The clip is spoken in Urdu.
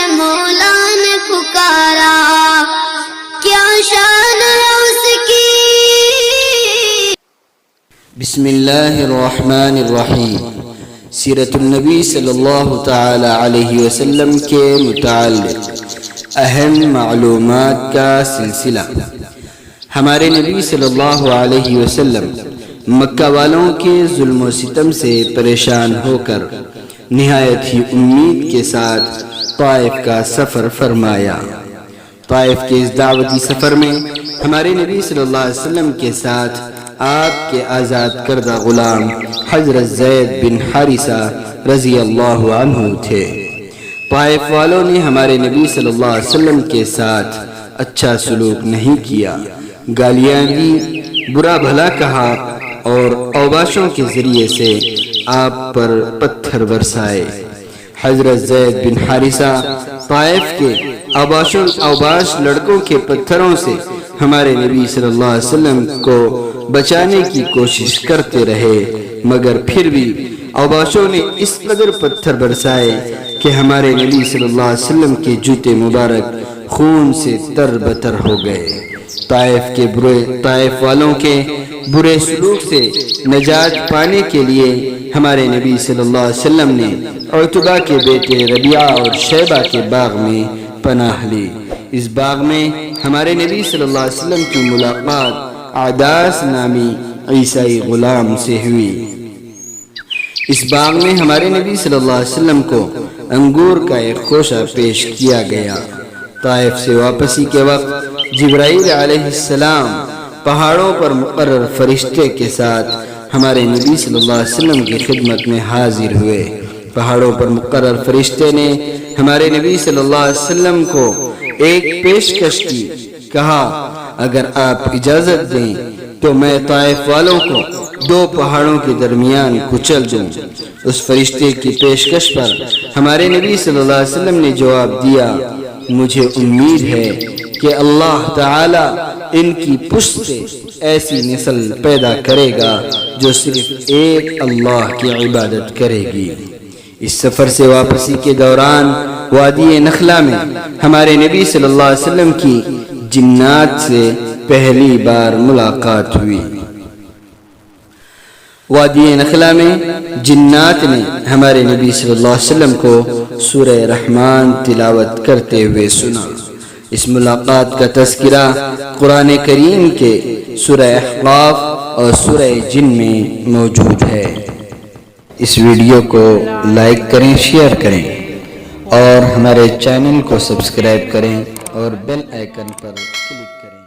سے مولا نے پکارا، کیا شان ہے اس کی۔ بسم اللہ الرحمن الرحیم۔ سیرت النبی صلی اللہ تعالی علیہ وسلم کے متعلق اہم معلومات کا سلسلہ۔ ہمارے نبی صلی اللہ علیہ وسلم مکہ والوں کے ظلم و ستم سے پریشان ہو کر نہایت ہی امید کے ساتھ طائف کا سفر فرمایا۔ طائف کے اس دعوتی سفر میں ہمارے نبی صلی اللہ علیہ وسلم کے ساتھ آپ کے آزاد کردہ غلام حضرت زید بن حارثہ رضی اللہ عنہ تھے۔ طائف والوں نے ہمارے نبی صلی اللہ علیہ وسلم کے ساتھ اچھا سلوک نہیں کیا، گالیاں دی، برا بھلا کہا اور اوباشوں کے ذریعے سے آپ پر پتھر برسائے۔ حضرت زید بن حارثہ طائف کے اوباش لڑکوں کے پتھروں سے ہمارے نبی صلی اللہ علیہ وسلم کو بچانے کی کوشش کرتے رہے، مگر پھر بھی اوباشوں نے اس قدر پتھر برسائے کہ ہمارے نبی صلی اللہ علیہ وسلم کے جوتے مبارک خون سے تر بتر ہو گئے۔ طائف والوں کے برے سلوک سے نجات پانے کے لیے ہمارے نبی صلی اللہ علیہ وسلم نے عتبہ کے بیٹے ربیعہ اور شیبہ کے باغ میں پناہ لی۔ اس باغ میں ہمارے نبی صلی اللہ علیہ وسلم کی ملاقات عداس نامی عیسائی غلام سے ہوئی۔ اس باغ میں ہمارے نبی صلی اللہ علیہ وسلم کو انگور کا ایک خوشہ پیش کیا گیا۔ طائف سے واپسی کے وقت جبرائیل علیہ السلام پہاڑوں پر مقرر فرشتے کے ساتھ ہمارے نبی صلی اللہ علیہ وسلم کی خدمت میں حاضر ہوئے۔ پہاڑوں پر مقرر فرشتے نے ہمارے نبی صلی اللہ علیہ وسلم کو ایک پیشکش کی، کہا اگر آپ اجازت دیں تو میں طائف والوں کو دو پہاڑوں کے درمیان کچل دوں۔ اس فرشتے کی پیشکش پر ہمارے نبی صلی اللہ علیہ وسلم نے جواب دیا، مجھے امید ہے کہ اللہ تعالی ان کی پشت سے ایسی نسل پیدا کرے گا جو صرف ایک اللہ کی عبادت کرے گی۔ اس سفر سے واپسی کے دوران وادی نخلا میں ہمارے نبی صلی اللہ علیہ وسلم کی جنات سے پہلی بار ملاقات ہوئی۔ وادی نخلا میں جنات نے ہمارے نبی صلی اللہ علیہ وسلم کو سورہ رحمان تلاوت کرتے ہوئے سنا۔ اس ملاقات کا تذکرہ قرآن کریم کے سورہ احقاف اور سورہ جن میں موجود ہے۔ اس ویڈیو کو لائک کریں، شیئر کریں اور ہمارے چینل کو سبسکرائب کریں اور بیل آئیکن پر کلک کریں۔